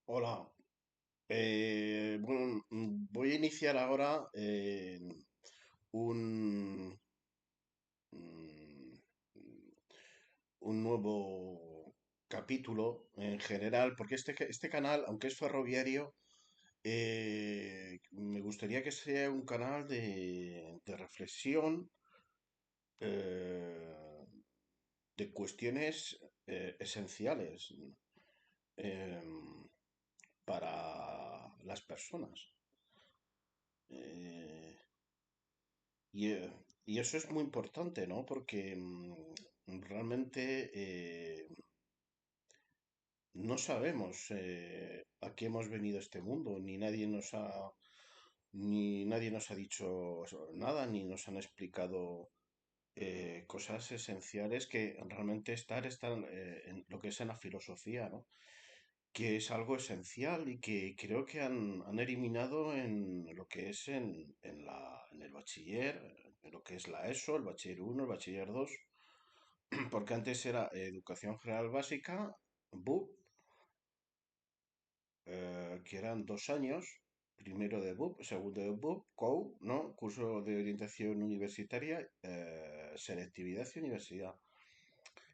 Hola, bueno, voy a iniciar ahora un, mm, un nuevo capítulo en general, porque este canal, aunque es ferroviario, me gustaría que sea un canal de reflexión, eh, de cuestiones esenciales em, para las personas. Eh, y eso es muy importante, ¿no? Porque realmente no sabemos a qué hemos venido a este mundo, ni nadie nos ha dicho nada, ni nos han explicado cosas esenciales que realmente están en lo que es en la filosofía, ¿no? Que es algo esencial y que creo que han eliminado en lo que es en el bachiller, en lo que es la ESO, el bachiller uno, el bachiller 2, porque antes era educación general básica, BUP, que eran 2 años, primero de BUP, segundo de BUP, COU, ¿no? Curso de orientación universitaria, selectividad y universidad.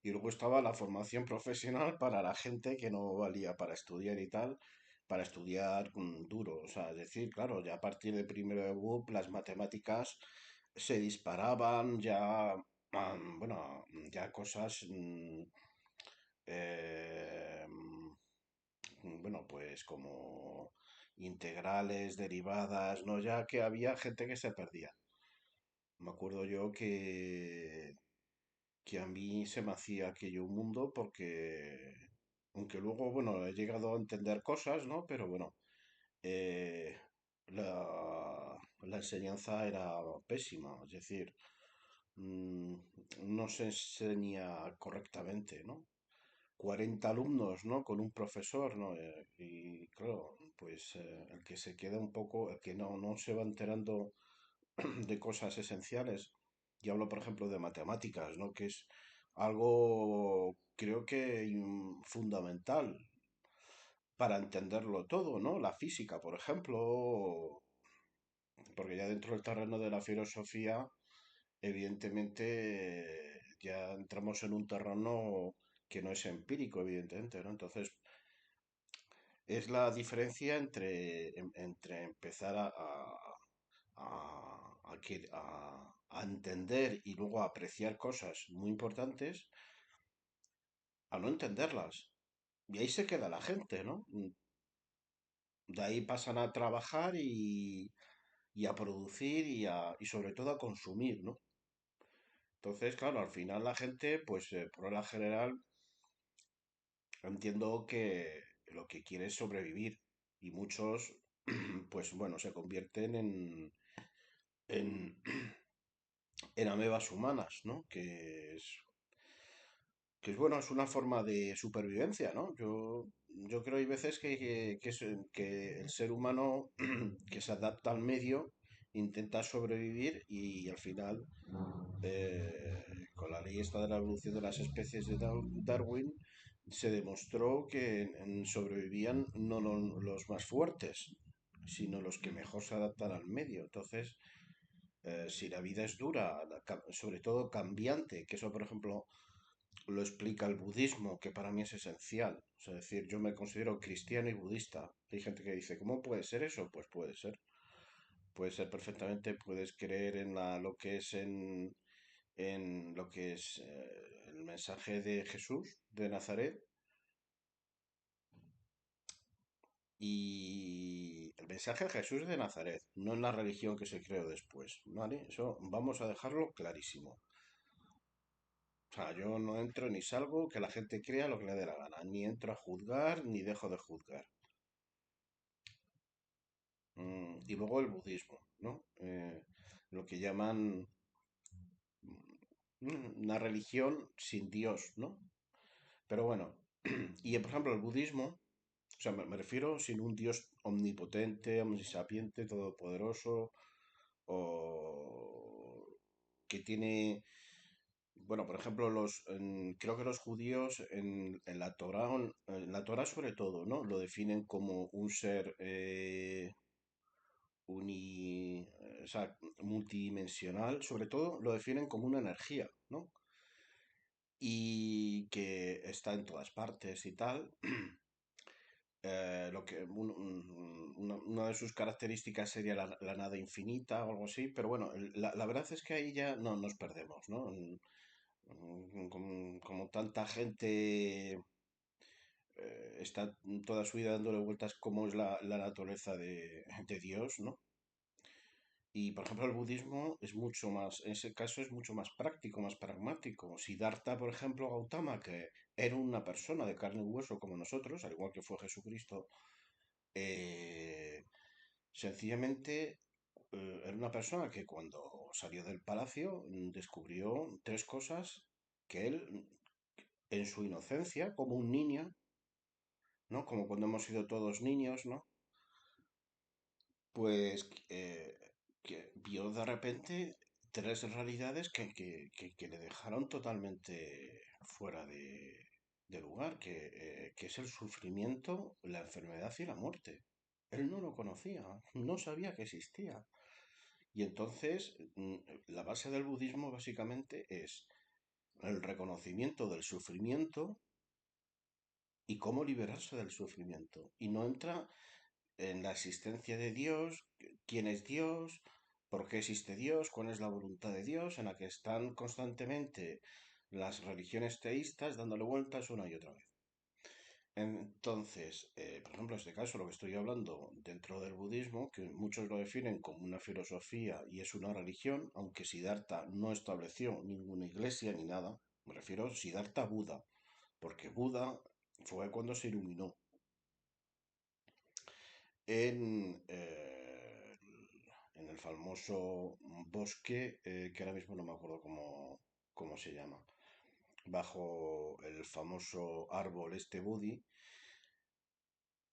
Y luego estaba la formación profesional para la gente que no valía para estudiar y tal, para estudiar duro. O sea, es decir, claro, ya a partir de primero de BUP las matemáticas se disparaban, ya, bueno, ya cosas, eh, bueno, pues como integrales, derivadas, ¿no? Ya que había gente que se perdía. Me acuerdo yo que a mí se me hacía aquello un mundo porque, aunque luego, bueno, he llegado a entender cosas, ¿no? Pero bueno, eh, la enseñanza era pésima, es decir, mm, no se enseña correctamente, ¿no? 40 alumnos, ¿no? Con un profesor, ¿no? Y claro, pues el que se queda un poco, el que no se va enterando de cosas esenciales. Y hablo, por ejemplo, de matemáticas, ¿no? Que es algo, creo que fundamental para entenderlo todo, ¿no? La física, por ejemplo, porque ya dentro del terreno de la filosofía, evidentemente, ya entramos en un terreno que no es empírico, evidentemente, ¿no? Entonces, es la diferencia entre empezar a entender y luego a apreciar cosas muy importantes a no entenderlas. Y ahí se queda la gente, ¿no? De ahí pasan a trabajar y a producir y sobre todo a consumir, ¿no? Entonces, claro, al final la gente, pues por regla general, entiendo que lo que quiere es sobrevivir. Y muchos, pues bueno, se convierten en, en amebas humanas, ¿no? Que es bueno, es una forma de supervivencia, ¿no? Yo creo hay veces que el ser humano que se adapta al medio intenta sobrevivir y al final, con la ley esta de la evolución de las especies de Darwin, se demostró que sobrevivían no los más fuertes, sino los que mejor se adaptan al medio. Entonces, si la vida es dura, sobre todo cambiante, que eso, por ejemplo, lo explica el budismo, que para mí es esencial. O sea, es decir, yo me considero cristiano y budista. Hay gente que dice, ¿cómo puede ser eso? Pues puede ser. Puede ser perfectamente, puedes creer en lo que es en lo que es el mensaje de Jesús de Nazaret y el mensaje de Jesús de Nazaret, no en la religión que se creó después, ¿vale? Eso vamos a dejarlo clarísimo. O sea, yo no entro ni salgo, que la gente crea lo que le dé la gana. Ni entro a juzgar, ni dejo de juzgar. Y luego el budismo, ¿no? Lo que llaman una religión sin Dios, ¿no? Pero bueno, y por ejemplo el budismo, o sea, me refiero sin un Dios omnipotente, omnisapiente, todopoderoso, o que tiene bueno, por ejemplo, creo que los judíos en la Torá sobre todo, ¿no? Lo definen como un ser o sea, multidimensional, sobre todo lo definen como una energía, ¿no? Y que está en todas partes y tal. Una de sus características sería la nada infinita o algo así, pero bueno, la verdad es que ahí ya no nos perdemos, ¿no? Como tanta gente está toda su vida dándole vueltas cómo es la naturaleza de Dios, ¿no? Y por ejemplo el budismo es mucho más, en ese caso es mucho más práctico, más pragmático. Siddhartha, por ejemplo, Gautama, que era una persona de carne y hueso como nosotros, al igual que fue Jesucristo, eh, sencillamente era una persona que cuando salió del palacio descubrió tres cosas que él, en su inocencia, como un niño, ¿no? Como cuando hemos sido todos niños, ¿no? Pues que vio de repente tres realidades que le dejaron totalmente fuera de lugar, que es el sufrimiento, la enfermedad y la muerte. Él no lo conocía, no sabía que existía. Y entonces la base del budismo básicamente es el reconocimiento del sufrimiento y cómo liberarse del sufrimiento. Y no entra en la existencia de Dios, quién es Dios, por qué existe Dios, cuál es la voluntad de Dios, en la que están constantemente las religiones teístas dándole vueltas una y otra vez. Entonces, por ejemplo, en este caso, lo que estoy hablando dentro del budismo, que muchos lo definen como una filosofía y es una religión, aunque Siddhartha no estableció ninguna iglesia ni nada, me refiero a Siddhartha Buda, porque Buda fue cuando se iluminó en el famoso bosque, que ahora mismo no me acuerdo cómo se llama, bajo el famoso árbol este Bodhi,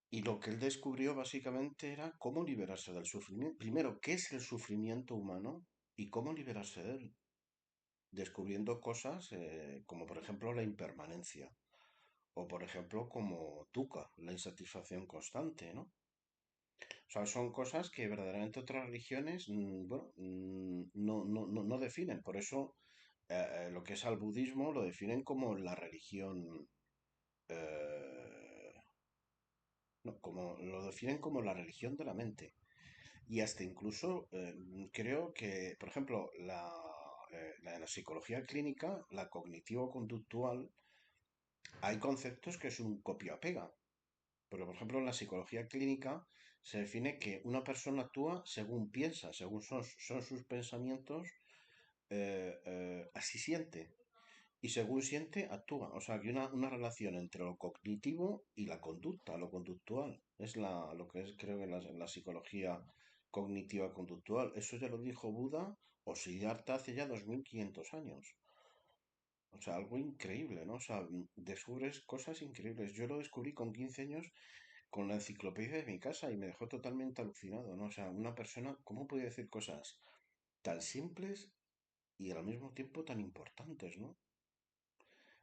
y lo que él descubrió básicamente era cómo liberarse del sufrimiento. Primero, ¿qué es el sufrimiento humano y cómo liberarse de él? Descubriendo cosas como por ejemplo la impermanencia o por ejemplo como dukkha, la insatisfacción constante, ¿no? O sea, son cosas que verdaderamente otras religiones, bueno, no definen. Por eso lo que es al budismo lo definen como la religión, eh, no, como lo definen como la religión de la mente. Y hasta incluso creo que, por ejemplo, en la psicología clínica, la cognitivo-conductual, hay conceptos que es un copia-pega. Porque, por ejemplo, en la psicología clínica se define que una persona actúa según piensa, según son sus pensamientos, así siente. Y según siente, actúa. O sea, que una relación entre lo cognitivo y la conducta, lo conductual. Es lo que es, creo, en la psicología cognitiva conductual. Eso ya lo dijo Buda o Siddhartha hace ya 2500 años. O sea, algo increíble, ¿no? O sea, descubres cosas increíbles. Yo lo descubrí con 15 años con la enciclopedia de mi casa y me dejó totalmente alucinado, ¿no? O sea, una persona, ¿cómo puede decir cosas tan simples y al mismo tiempo tan importantes, ¿no?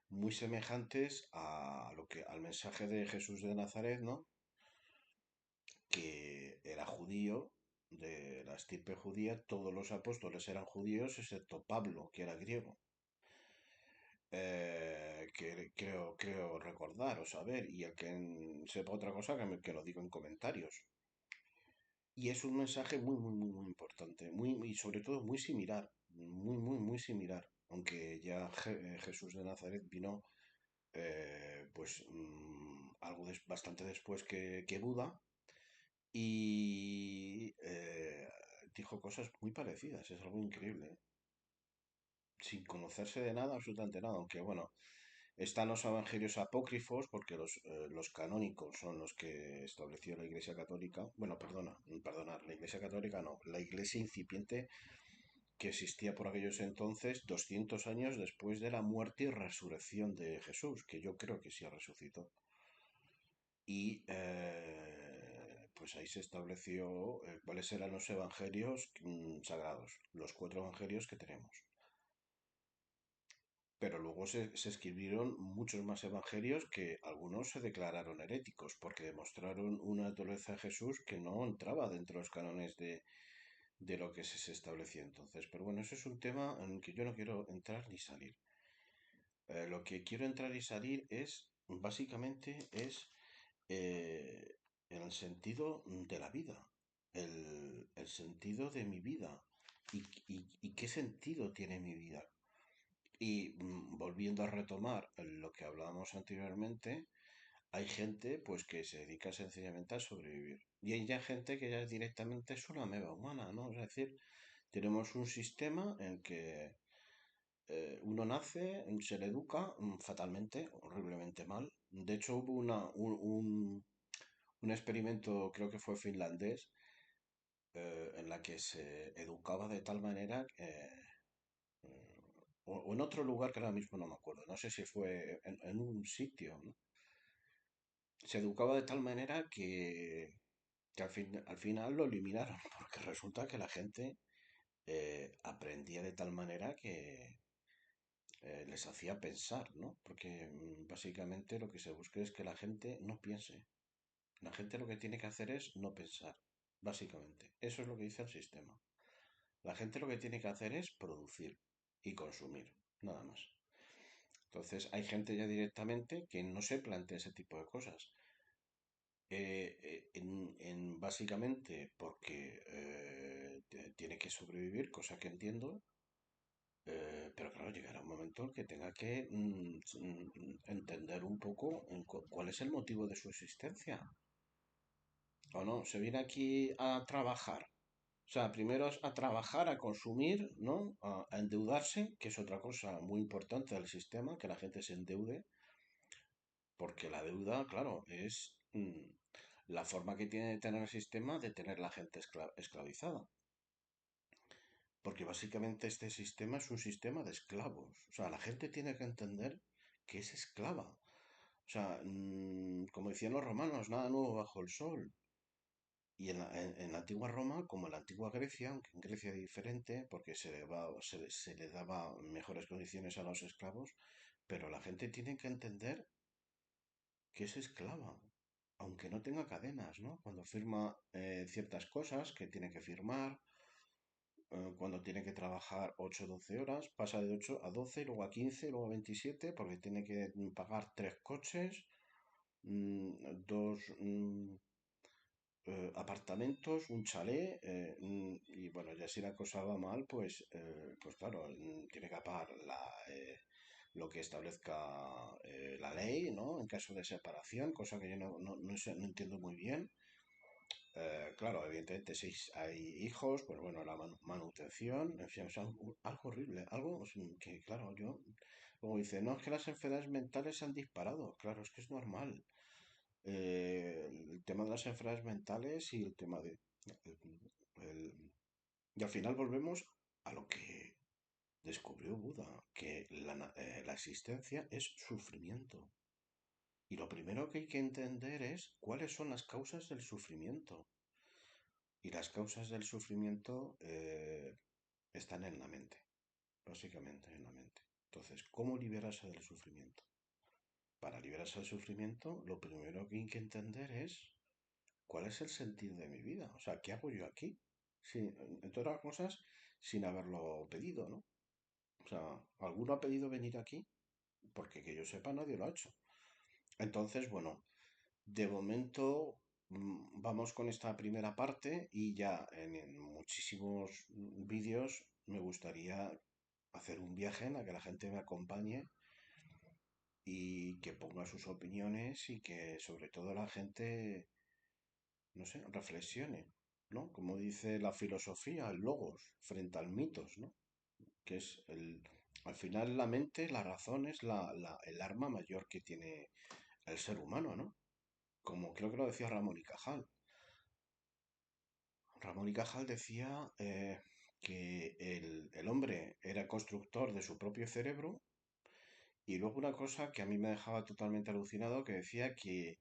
Muy semejantes al mensaje de Jesús de Nazaret, ¿no? Que era judío, de la estirpe judía, todos los apóstoles eran judíos, excepto Pablo, que era griego. Que creo recordar o saber, y el que sepa otra cosa que lo diga en comentarios. Y es un mensaje muy importante, y sobre todo muy similar, muy similar. Aunque ya Jesús de Nazaret vino, pues, bastante después que Buda, y dijo cosas muy parecidas, es algo increíble, ¿eh? Sin conocerse de nada, absolutamente nada. Aunque bueno, están los evangelios apócrifos, porque los canónicos son los que estableció la Iglesia Católica. Bueno, perdonar, la Iglesia Católica no, la Iglesia incipiente que existía por aquellos entonces, 200 años después de la muerte y resurrección de Jesús, que yo creo que sí resucitó. Y pues ahí se estableció cuáles eran los evangelios sagrados, los cuatro evangelios que tenemos. Pero luego se escribieron muchos más evangelios que algunos se declararon heréticos porque demostraron una naturaleza de Jesús que no entraba dentro de los cánones de lo que se establecía entonces. Pero bueno, eso es un tema en el que yo no quiero entrar ni salir. Lo que quiero entrar y salir es, básicamente, es eh, en el sentido de la vida, el sentido de mi vida y qué sentido tiene mi vida. Y volviendo a retomar lo que hablábamos anteriormente, hay gente pues que se dedica sencillamente a sobrevivir. Y hay ya gente que ya directamente es una meba humana, ¿no? Es decir, tenemos un sistema en que uno nace, se le educa fatalmente, horriblemente mal. De hecho, hubo un experimento, creo que fue finlandés, en la que se educaba de tal manera, o en otro lugar que ahora mismo no me acuerdo, no sé si fue en un sitio, ¿no? Se educaba de tal manera que al final lo eliminaron, porque resulta que la gente aprendía de tal manera que les hacía pensar, ¿no? Porque básicamente lo que se busca es que la gente no piense. La gente lo que tiene que hacer es no pensar, básicamente. Eso es lo que dice el sistema. La gente lo que tiene que hacer es producir y consumir, nada más. Entonces hay gente ya directamente que no se plantea ese tipo de cosas. Básicamente porque tiene que sobrevivir, cosa que entiendo, pero claro, llegará un momento en que tenga que entender un poco cuál es el motivo de su existencia. ¿O no? Se viene aquí a trabajar. O sea, primero es a trabajar, a consumir, ¿no? A endeudarse, que es otra cosa muy importante del sistema, que la gente se endeude, porque la deuda, claro, es la forma que tiene de tener el sistema de tener la gente esclavizada. Porque básicamente este sistema es un sistema de esclavos. O sea, la gente tiene que entender que es esclava. O sea, como decían los romanos, nada nuevo bajo el sol. Y en la antigua Roma, como en la antigua Grecia, aunque en Grecia diferente, porque se le daba mejores condiciones a los esclavos, pero la gente tiene que entender que es esclava, aunque no tenga cadenas, ¿no? Cuando firma ciertas cosas que tiene que firmar, cuando tiene que trabajar 8 o 12 horas, pasa de 8 a 12, luego a 15, luego a 27, porque tiene que pagar tres coches, dos apartamentos, un chalet, y bueno, ya si la cosa va mal, pues claro, tiene que pagar lo que establezca la ley, ¿no? En caso de separación, cosa que yo no entiendo muy bien. Claro, evidentemente si hay hijos, pues bueno, la manutención, en fin, es algo horrible, algo que, claro, yo, como dice, no, es que las enfermedades mentales se han disparado, claro, es que es normal. El tema de las enfermedades mentales y el tema el- y al final volvemos a lo que descubrió Buda, que la existencia es sufrimiento. Y lo primero que hay que entender es cuáles son las causas del sufrimiento. Y las causas del sufrimiento están en la mente, básicamente en la mente. Entonces, ¿cómo liberarse del sufrimiento? Para liberarse del sufrimiento, lo primero que hay que entender es cuál es el sentido de mi vida. O sea, ¿qué hago yo aquí? Entre otras cosas, sin haberlo pedido, ¿no? O sea, ¿alguno ha pedido venir aquí? Porque que yo sepa, nadie lo ha hecho. Entonces, bueno, de momento vamos con esta primera parte y ya en muchísimos vídeos me gustaría hacer un viaje en la que la gente me acompañe y que ponga sus opiniones y que sobre todo la gente, no sé, reflexione, ¿no? Como dice la filosofía, el logos, frente al mitos, ¿no? Que es al final la mente, la razón es el arma mayor que tiene el ser humano, ¿no? Como creo que lo decía Ramón y Cajal. Ramón y Cajal decía que el hombre era constructor de su propio cerebro y luego una cosa que a mí me dejaba totalmente alucinado que decía que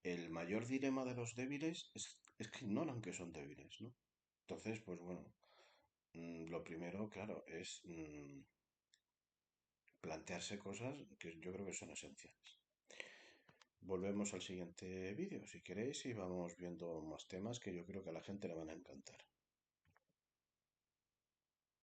el mayor dilema de los débiles es que ignoran que son débiles, ¿no? Entonces, pues bueno, lo primero, claro, es plantearse cosas que yo creo que son esenciales. Volvemos al siguiente vídeo, si queréis, y vamos viendo más temas que yo creo que a la gente le van a encantar.